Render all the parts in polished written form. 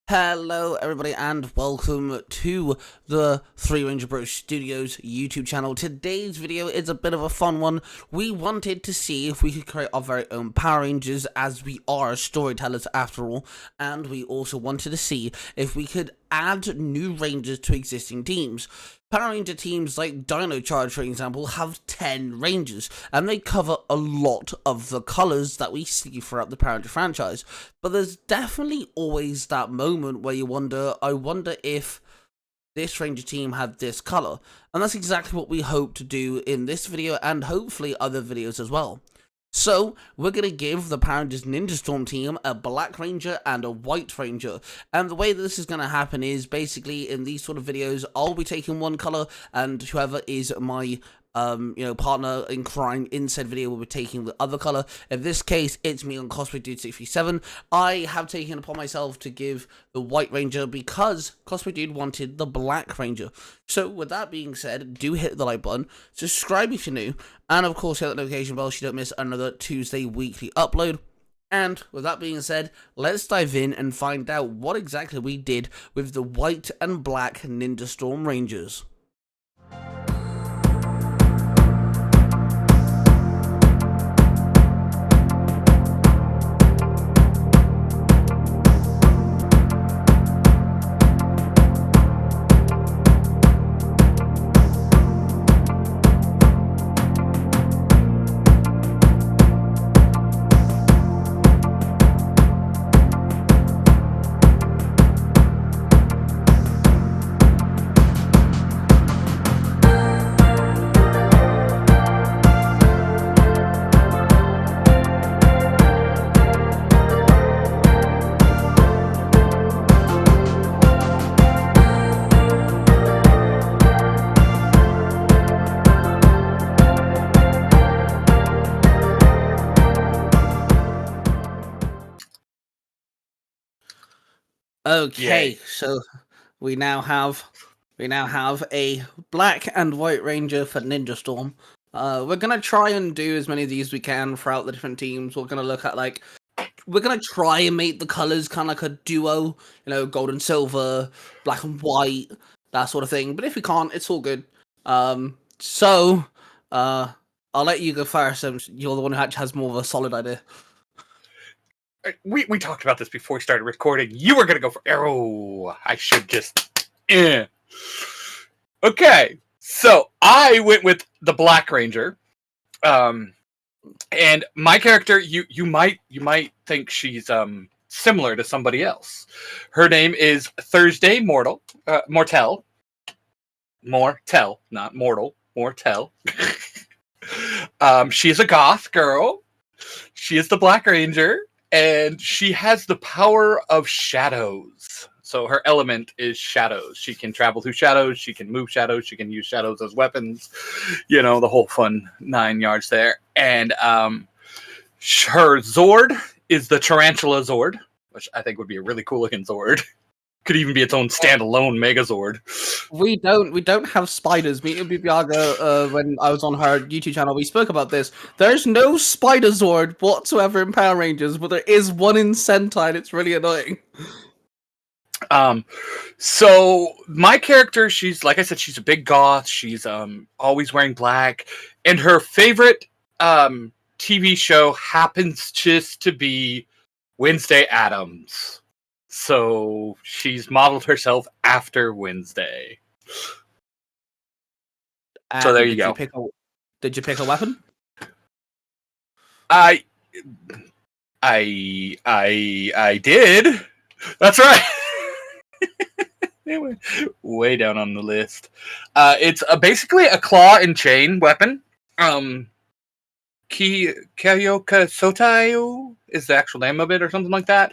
Hello everybody and welcome to the Three Ranger Bros Studios YouTube channel. Today's video is a bit of a fun one. We wanted to see if we could create our very own Power Rangers, as we are storytellers after all, and we also wanted to see if we could add new Rangers to existing teams. Power Ranger teams like Dino Charge, for example, have 10 Rangers, and they cover a lot of the colours that we see throughout the Power Ranger franchise. But there's definitely always that moment where you wonder, I wonder if this Ranger team had this colour. And that's exactly what we hope to do in this video, and hopefully other videos as well. So, we're going to give the Power Rangers Ninja Storm team a Black Ranger and a White Ranger. And the way that this is going to happen is basically in these sort of videos, I'll be taking one colour, and whoever is my partner in crime in said video will be taking the other colour. In this case, it's me on Cosplay Dude 67. I have taken upon myself to give the White Ranger because Cosplay Dude wanted the Black Ranger. So with that being said, do hit the like button, subscribe if you're new, and of course hit that notification bell so you don't miss another Tuesday weekly upload. And with that being said, let's dive in and find out what exactly we did with the White and Black Ninja Storm Rangers. Okay, Yay. so we now have a Black and White Ranger for Ninja Storm. We're gonna try and do as many of these as we can throughout the different teams. We're gonna look at we're gonna try and make the colors kind of like a duo, gold and silver, black and white, that sort of thing. But if we can't, it's all good. So I'll let you go first. You're the one who actually has more of a solid idea. We talked about this before we started recording. You were gonna go for arrow. I should just. Okay, so I went with the Black Ranger, and my character. You might think she's similar to somebody else. Her name is Thursday Mortal, Mortel, not mortal, Mortel. She's a goth girl. She is the Black Ranger. And she has the power of shadows. So her element is shadows. She can travel through shadows. She can move shadows. She can use shadows as weapons. You know, the whole fun 9 yards there. And her Zord is the Tarantula Zord, which I think would be a really cool looking Zord. Could even be its own standalone Megazord. We don't have spiders. Me and Bibiaga, when I was on her YouTube channel, we spoke about this. There's no Spider Zord whatsoever in Power Rangers, but there is one in Sentai, and it's really annoying. So my character, she's, like I said, she's a big goth. She's always wearing black, and her favorite TV show happens just to be Wednesday Addams. So she's modeled herself after Wednesday. And so there you go. Did you pick a weapon? I did. That's right. Anyway, way down on the list. It's basically a claw and chain weapon. Kyoka Sotayo is the actual name of it, or something like that.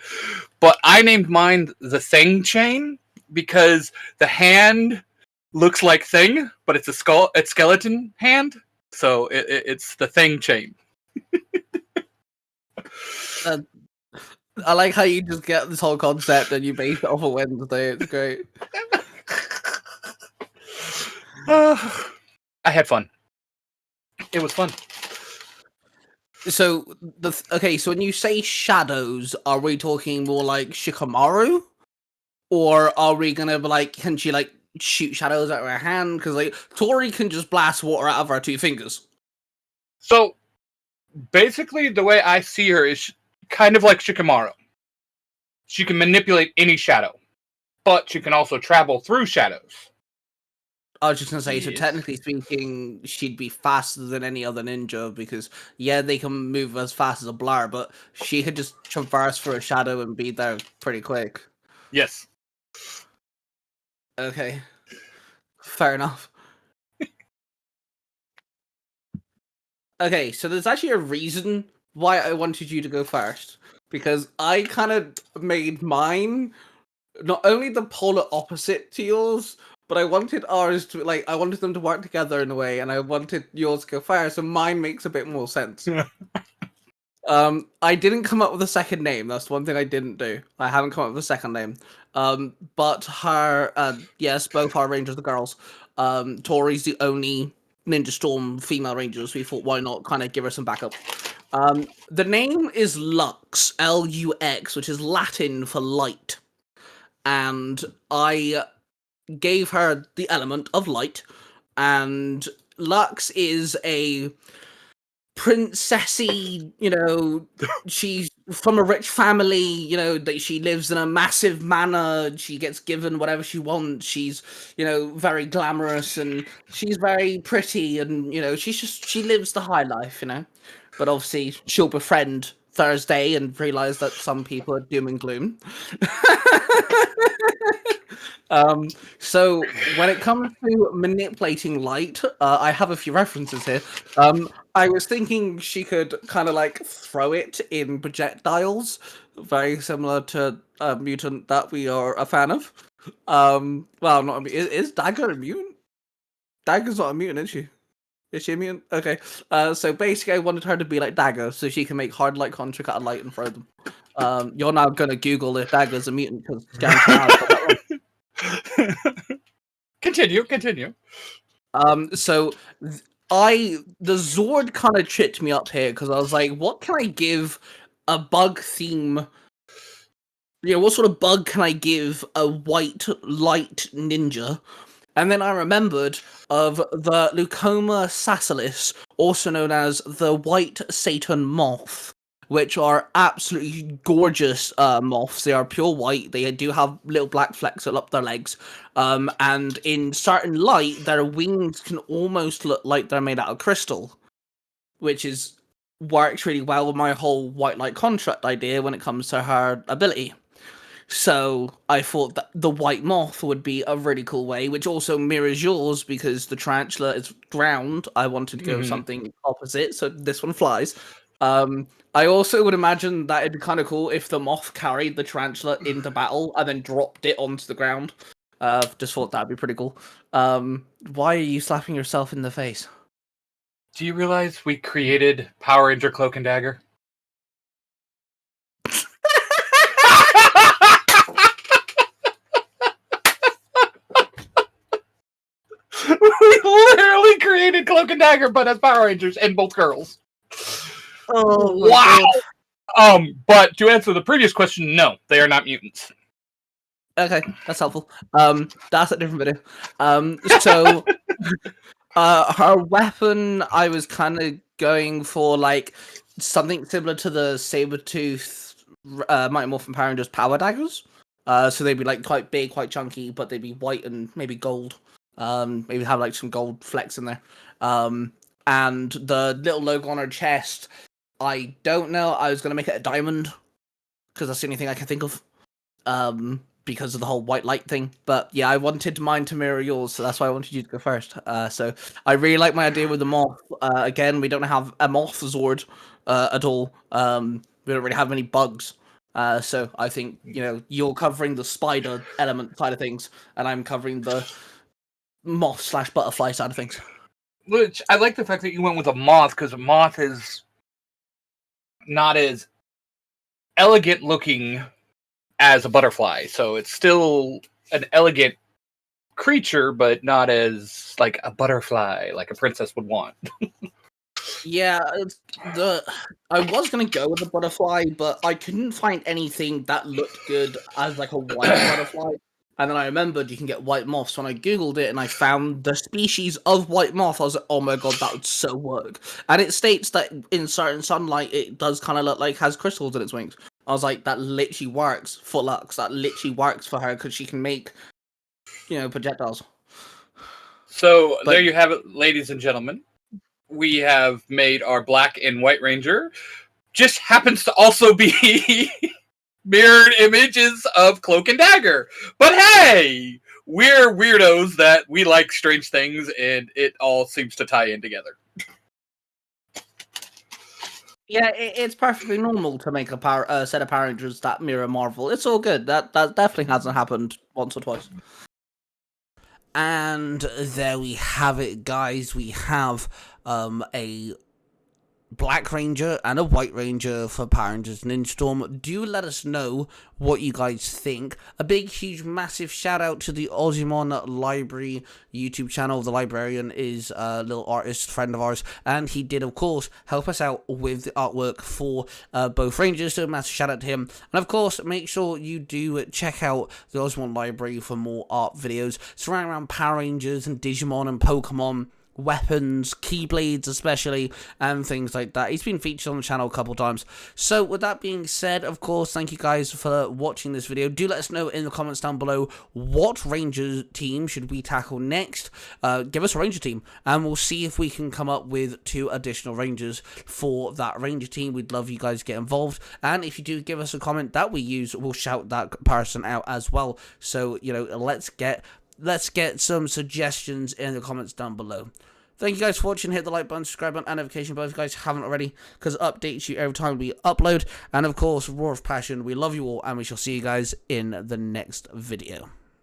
But I named mine the Thing Chain because the hand looks like Thing, but it's a skeleton hand. So it's the Thing Chain. I like how you just get this whole concept and you base it off of Wednesday. It's great. I had fun. It was fun. So so when you say shadows, are we talking more like Shikamaru? Or are we gonna be like, can she like shoot shadows out of her hand? Because like Tori can just blast water out of her 2 fingers. So basically, the way I see her is kind of like Shikamaru. She can manipulate any shadow, but she can also travel through shadows. I was just gonna say, so Yes. technically speaking, she'd be faster than any other ninja because yeah, they can move as fast as a blur, but she could just traverse through a shadow and be there pretty quick. Yes. Okay, fair enough. Okay, so there's actually a reason why I wanted you to go first, because I kind of made mine not only the polar opposite to yours, but I wanted ours to like I wanted them to work together in a way, and I wanted yours to go first, so mine makes a bit more sense. I didn't come up with a second name. That's one thing I didn't do. I haven't come up with a second name. But her, yes, both our Rangers are girls. Tori's the only Ninja Storm female Ranger, so we thought, why not kind of give her some backup. The name is Lux, Lux, which is Latin for light. And I gave her the element of light, and Lux is a princessy, she's from a rich family, that she lives in a massive manor, she gets given whatever she wants, she's, very glamorous, and she's very pretty, and, she lives the high life, but obviously she'll befriend Thursday and realize that some people are doom and gloom. So when it comes to manipulating light, I have a few references here. I was thinking she could kind of like throw it in projectiles, very similar to a mutant that we are a fan of. Well, not a mutant. Is Dagger a mutant? Dagger's not a mutant, is she? Is she a mutant? Okay. So basically, I wanted her to be like Dagger, so she can make hard light conjuncts out of light and throw them. You're now gonna Google if Dagger's a mutant because Continue. So the Zord kind of tripped me up here because I was like, what can I give a bug theme? What sort of bug can I give a white light ninja? And then I remembered of the Leucoma saccilis, also known as the white Satan moth, which are absolutely gorgeous moths. They are pure white. They do have little black flecks up their legs. And in certain light, their wings can almost look like they're made out of crystal, which works really well with my whole white light construct idea when it comes to her ability. So I thought that the white moth would be a really cool way, which also mirrors yours because the tarantula is ground. I wanted to go something opposite, so this one flies. I also would imagine that it'd be kind of cool if the moth carried the tarantula into battle and then dropped it onto the ground. Just thought that'd be pretty cool. Why are you slapping yourself in the face? Do you realize we created Power Ranger Cloak and Dagger? We literally created Cloak and Dagger, but as Power Rangers and both girls. Oh, wow! But to answer the previous question, no, they are not mutants. Okay, that's helpful. That's a different video. So her weapon, I was kind of going for like something similar to the Sabretooth Mighty Morphin Power Rangers power daggers. So they'd be like quite big, quite chunky, but they'd be white and maybe gold. Maybe have like some gold flecks in there. And the little logo on her chest, I don't know. I was gonna make it a diamond because that's the only thing I can think of. Because of the whole white light thing. But yeah, I wanted mine to mirror yours, so that's why I wanted you to go first. So I really like my idea with the moth. Again, we don't have a moth Zord at all. We don't really have many bugs. So I think, you're covering the spider element side of things, and I'm covering the moth/butterfly side of things. Which, I like the fact that you went with a moth, because a moth is not as elegant looking as a butterfly, so it's still an elegant creature, but not as like a butterfly, like a princess would want. Yeah, I was gonna go with the butterfly, but I couldn't find anything that looked good as like a white butterfly. And then I remembered you can get white moths when I googled it, and I found the species of white moth. I was like, oh my god, that would so work. And it states that in certain sunlight, it does kind of look like has crystals in its wings. I was like, that literally works for Lux. That literally works for her because she can make, projectiles. So But there you have it, ladies and gentlemen. We have made our black and white ranger. Just happens to also be mirrored images of Cloak and Dagger. But hey, we're weirdos that we like strange things, and it all seems to tie in together. yeah, it's perfectly normal to make a set of Power Rangers that mirror Marvel. It's all good. That definitely hasn't happened once or twice. And there we have it, guys. We have a Black Ranger and a White Ranger for Power Rangers Ninja Storm. Do let us know what you guys think. A big, huge, massive shout out to the Ozymon Library YouTube channel. The librarian is a little artist friend of ours, and he did, of course, help us out with the artwork for both Rangers. So a massive shout out to him. And of course, make sure you do check out the Ozymon Library for more art videos surrounding around Power Rangers and Digimon and Pokemon, weapons, keyblades especially, and things like that. He's been featured on the channel a couple times. So with that being said, of course, thank you guys for watching this video. Do let us know in the comments down below what Ranger team should we tackle next. Give us a Ranger team, and we'll see if we can come up with 2 additional Rangers for that Ranger team. We'd love you guys to get involved, and if you do give us a comment that we use, we'll shout that person out as well. So, let's get some suggestions in the comments down below. Thank you guys for watching. Hit the like button, subscribe button, and notification bell if you guys haven't already, because it updates you every time we upload. And of course, Roar of Passion, we love you all, and we shall see you guys in the next video.